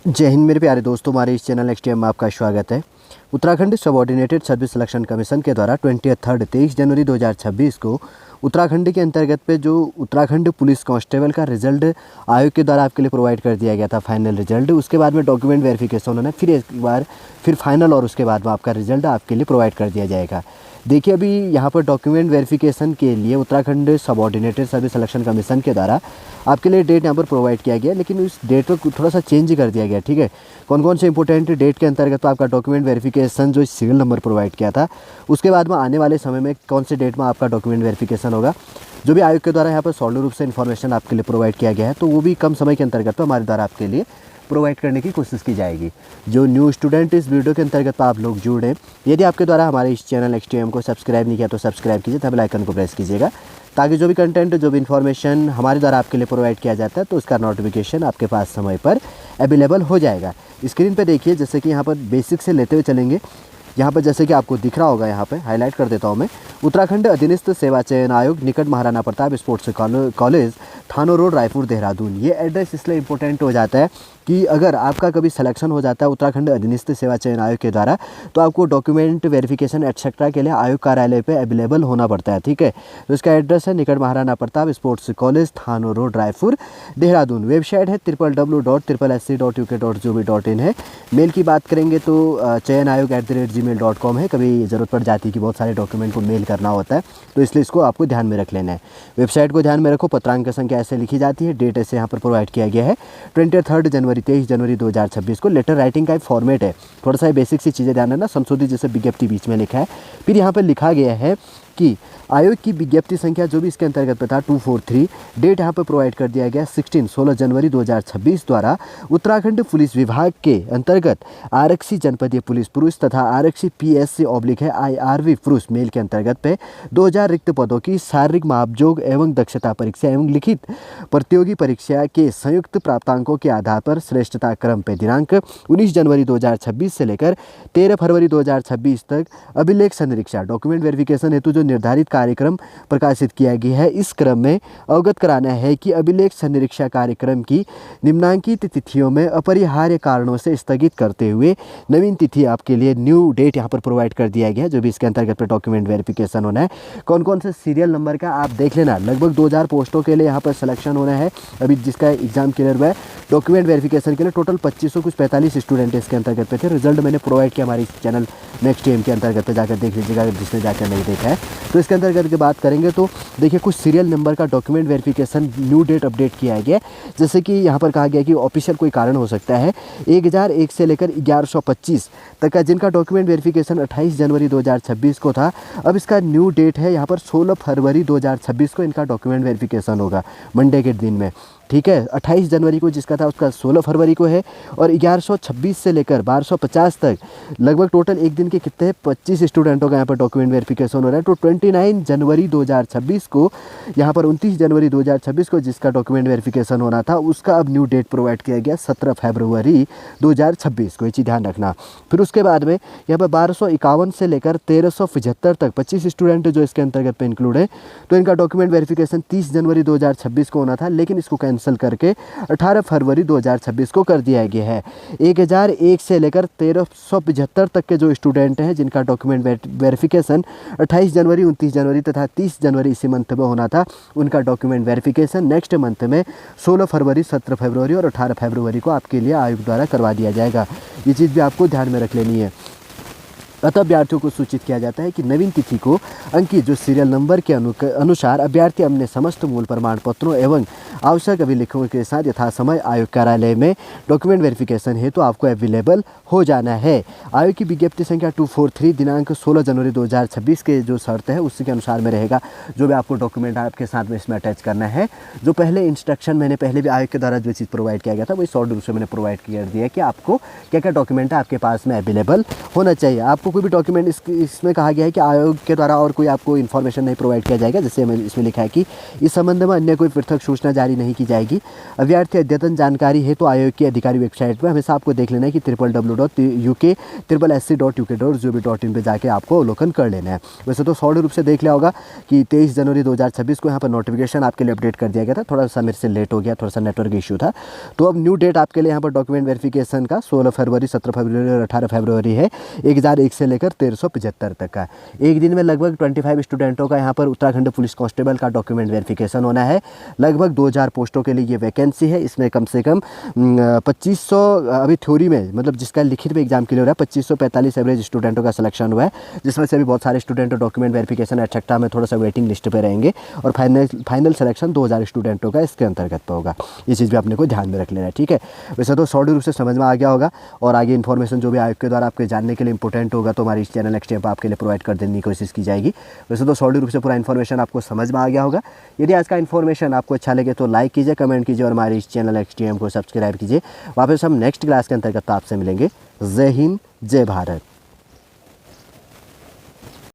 जय हिंद मेरे प्यारे दोस्तों, हमारे इस चैनल नेक्स्ट टाइम में आपका स्वागत है। Uttarakhand subordinated service selection commission के द्वारा 23 जनवरी 2026 को उत्तराखंड के अंतर्गत पे जो उत्तराखंड पुलिस कांस्टेबल का रिजल्ट आयोग के द्वारा आपके लिए प्रोवाइड कर दिया गया था, फाइनल रिजल्ट। उसके बाद में डॉक्यूमेंट वेरिफिकेशन उन्होंने फिर एक बार फाइनल और उसके बाद में आपका रिजल्ट आपके लिए प्रोवाइड कर दिया जाएगा। देखिए, अभी यहाँ पर डॉक्यूमेंट वेरिफिकेशन के लिए Uttarakhand subordinated service selection commission के द्वारा आपके लिए डेट यहाँ पर प्रोवाइड किया गया, लेकिन उस डेट को थोड़ा सा चेंज कर दिया गया। ठीक है, कौन कौन से इंपॉर्टेंट डेट के अंतर्गत तो आपका डॉक्यूमेंट वेरिफिकेशन जो सीरियल नंबर प्रोवाइड किया था, उसके बाद में आने वाले समय में कौन से डेट में आपका डॉक्यूमेंट वेरिफिकेशन होगा, जो भी आयोग के द्वारा यहाँ पर सॉलिड रूप से इन्फॉर्मेशन आपके लिए प्रोवाइड किया गया है, तो वो भी कम समय के अंतर्गत तो हमारे द्वारा आपके लिए प्रोवाइड करने की कोशिश की जाएगी। जो न्यू स्टूडेंट इस वीडियो के अंतर्गत आप लोग जुड़े, यदि आपके द्वारा हमारे इस चैनल XTM को सब्सक्राइब नहीं किया तो सब्सक्राइब कीजिए, तब बेल आइकन को प्रेस कीजिएगा, ताकि जो भी कंटेंट, जो भी इन्फॉर्मेशन हमारे द्वारा आपके लिए प्रोवाइड किया जाता है, तो उसका नोटिफिकेशन आपके पास समय पर अवेलेबल हो जाएगा। स्क्रीन पे देखिए, जैसे कि यहाँ पर बेसिक से लेते हुए चलेंगे। यहाँ पर जैसे कि आपको दिख रहा होगा, यहाँ पे हाईलाइट कर देता हूँ मैं। उत्तराखंड अधीनस्थ सेवा चयन आयोग, निकट महाराणा प्रताप स्पोर्ट्स कॉलेज, थानो रोड, रायपुर, देहरादून। ये एड्रेस इसलिए इंपॉर्टेंट हो जाता है कि अगर आपका कभी सिलेक्शन हो जाता है उत्तराखंड अधीनस्थ सेवा चयन आयोग के द्वारा, तो आपको डॉक्यूमेंट वेरिफिकेशन एटसेट्रा के लिए आयोग कार्यालय पे अवेलेबल होना पड़ता है। ठीक है, तो इसका एड्रेस है निकट महाराणा प्रताप स्पोर्ट्स कॉलेज, थानो रोड, रायपुर, देहरादून। वेबसाइट है www.sssc.uk.gov.in है। मेल की बात करेंगे तो चयन आयोग@gmail.com है। कभी ज़रूरत पड़ जाती है कि बहुत सारे डॉक्यूमेंट को मेल करना होता है, तो इसलिए इसको आपको ध्यान में रख लेना है। वेबसाइट को ध्यान में रखो। पत्रांक संख्या ऐसे लिखी जाती है, डेट ऐसे यहाँ पर प्रोवाइड किया गया है 23 जनवरी 2026 को। लेटर राइटिंग का एक फॉर्मेट है, थोड़ा सा बेसिक सी चीज़ें ध्यान रखना। संशोधित जैसे विज्ञप्ति बीच में लिखा है, फिर यहाँ पर लिखा गया है कि आयोग की विज्ञप्ति संख्या जो भी इसके अंतर्गत पे था 243, डेट यहाँ पर प्रोवाइड कर दिया गया 16 जनवरी 2026 द्वारा उत्तराखंड पुलिस विभाग के अंतर्गत आरक्षी जनपदीय पुलिस पुरुष तथा आरक्षी PSC/IRV पुरुष मेल के अंतर्गत पे 2000 रिक्त पदों की शारीरिक मापजोग एवं दक्षता परीक्षा एवं लिखित प्रतियोगी परीक्षा के संयुक्त प्राप्तांकों के आधार पर श्रेष्ठता क्रम पे दिनांक 19 जनवरी 2026 से लेकर 13 फरवरी 2026 तक अभिलेख संरीक्षा डॉक्यूमेंट वेरिफिकेशन हेतु जो निर्धारित कार्यक्रम प्रकाशित किया गया है, इस क्रम में अवगत कराना है कि अभिलेख संरीक्षा कार्यक्रम की निम्नांकित तिथियों में अपरिहार्य कारणों से स्थगित करते हुए नवीन तिथि आपके लिए न्यू डेट यहाँ पर प्रोवाइड कर दिया गया है, जो भी इसके अंतर्गत पे डॉक्यूमेंट वेरिफिकेशन होना है। कौन कौन से सीरियल नंबर का आप देख लेना। लगभग 2000 पोस्टों के लिए यहाँ पर सिलेक्शन होना है, अभी जिसका एग्जाम क्लियर हुआ है। डॉक्यूमेंट वेरिफिकेशन के लिए टोटल 2500 कुछ 45 स्टूडेंट इसके अंतर्गत पे थे। रिजल्ट मैंने प्रोवाइड किया हमारे इस चैनल नेक्स्ट टाइम के अंतर्गत पे, जाकर देख लीजिएगा अगर जिसने जाकर नहीं देखा है। तो इसके अंतर्गत की बात करेंगे तो देखिए, कुछ सीरियल नंबर का document verification new date update किया गया, जैसे कि यहाँ पर कहा गया कि ऑफिशियल कोई कारण हो सकता है 1001 से लेकर 1125 तक का, जिनका डॉक्यूमेंट वेरिफिकेशन 28 जनवरी 2026 को था। अब इसका न्यू डेट है यहाँ पर 16 फरवरी 2026 को इनका डॉक्यूमेंट वेरिफिकेशन होगा, मंडे के दिन में। ठीक है, 28 जनवरी को जिसका था उसका 16 फरवरी को है, और 1126 से लेकर 1250 तक लगभग टोटल एक दिन के कितने 25 स्टूडेंटों का यहाँ पर डॉक्यूमेंट वेरिफिकेशन हो रहा है। तो 29 जनवरी 2026 को यहाँ पर 29 जनवरी 2026 को जिसका डॉक्यूमेंट वेरिफिकेशन होना था, उसका अब न्यू डेट प्रोवाइड किया गया 17 फरवरी 2026 को। ये चीज़ ध्यान रखना। फिर उसके बाद में यहाँ पर 1251 से लेकर 1375 तक 25 स्टूडेंट जो इसके अंतर्गत पे इंक्लूड है, तो इनका डॉक्यूमेंट वेरिफिकेशन 30 जनवरी 2026 को होना था, लेकिन इसको कैंसिल करके 18 फरवरी 2026 को कर दिया गया है। 1001 से लेकर 1375 तक के जो स्टूडेंट हैं, जिनका डॉक्यूमेंट वेरिफिकेशन 28 जनवरी, 29 जनवरी तथा 30 जनवरी इसी मंथ में होना था, उनका डॉक्यूमेंट वेरिफिकेशन नेक्स्ट मंथ में 16 फरवरी, 17 फरवरी और 18 फरवरी को आपके लिए आयोग द्वारा करवा दिया जाएगा। ये चीज़ भी आपको ध्यान में रख लेनी है। अतः अभ्यर्थियों को सूचित किया जाता है कि नवीन तिथि को अंकित जो सीरियल नंबर के अनुसार अभ्यर्थी अपने समस्त मूल प्रमाण पत्रों एवं आवश्यक अभिलेखों के साथ यथासमय आयोग कार्यालय में डॉक्यूमेंट वेरिफिकेशन हेतु आपको अवेलेबल हो जाना है। आयोग की विज्ञप्ति संख्या 243 दिनांक 16 जनवरी 2026 के जो शर्त है उसी के अनुसार में रहेगा। जो भी आपको डॉक्यूमेंट आपके साथ में इसमें अटैच करना है, जो पहले इंस्ट्रक्शन मैंने पहले भी आयोग के द्वारा जो चीज़ प्रोवाइड किया गया था, वही शॉर्ट रूप से मैंने प्रोवाइड कर दिया कि आपको क्या क्या डॉक्यूमेंट है आपके पास में अवेलेबल होना चाहिए। आपको कोई भी डॉक्यूमेंट इसमें कहा गया है कि आयोग के द्वारा और कोई आपको इन्फॉर्मेशन नहीं प्रोवाइड किया जाएगा। जैसे इसमें लिखा है कि इस संबंध में अन्य कोई पृथक सूचना जारी जारी नहीं की जाएगी। अभ्यर्थी अद्यतन जानकारी है तो आयोग की अधिकारी वेबसाइट पर हमेशा आपको देख लेना है कि www.uk.sc.uk.gov.in पे जाके आपको अवलोकन कर लेना है। वैसे तो सॉलिड रूप से देख लिया होगा कि 23 जनवरी 2026 को यहाँ पर नोटिफिकेशन आपके लिए अपडेट कर दिया गया था। थोड़ा सा मेरे से लेट हो गया, थोड़ा सा नेटवर्क इशू था। तो अब न्यू डेट आपके लिए यहाँ पर डॉक्यूमेंट वेरिफिकेशन का 16 फरवरी, 17 फरवरी और 18 फरवरी है, 1001 से लेकर 1375 तक का। एक दिन में लगभग 25 स्टूडेंटों का यहाँ पर उत्तराखंड पुलिस कांस्टेबल का डॉक्यूमेंट वेरिफिकेशन होना है। लगभग 2000 पोस्टों के लिए ये वैकेंसी है। इसमें कम से कम 2500 अभी थ्योरी में, मतलब जिसका लिखित में एग्जाम के लिए हो रहा है, 2545 एवरेज स्टूडेंटों का सिलेक्शन हुआ है, जिसमें से अभी बहुत सारे स्टूडेंट डॉक्यूमेंट वेरिफिकेशन एक्सेट्रा में थोड़ा सा वेटिंग लिस्ट पे रहेंगे और फाइनल सिलेक्शन 2000 स्टूडेंटों का इसके अंतर्गत पे होगा। ये चीज़ भी अपने को ध्यान में रख लेना है, ठीक है। वैसे तो सॉलिड रूप से समझ में आ गया होगा और आगे इन्फॉर्मेशन जो भी आयोग के द्वारा आपके जानने के लिए इंपॉर्टेंट होगा तो हमारी इस चैनल नेक्स्ट टाइम आपके लिए प्रोवाइड कर देने की कोशिश की जाएगी। वैसे तो सॉलिड रूप से पूरा इन्फॉर्मेशन आपको समझ में आ गया होगा। यदि आज का इन्फॉर्मेशन आपको अच्छा लगे तो लाइक कीजिए, कमेंट कीजिए और हमारे इस चैनल XTM को सब्सक्राइब कीजिए। वापस हम नेक्स्ट क्लास के अंतर्गत आपसे मिलेंगे। जय हिंद, जय भारत।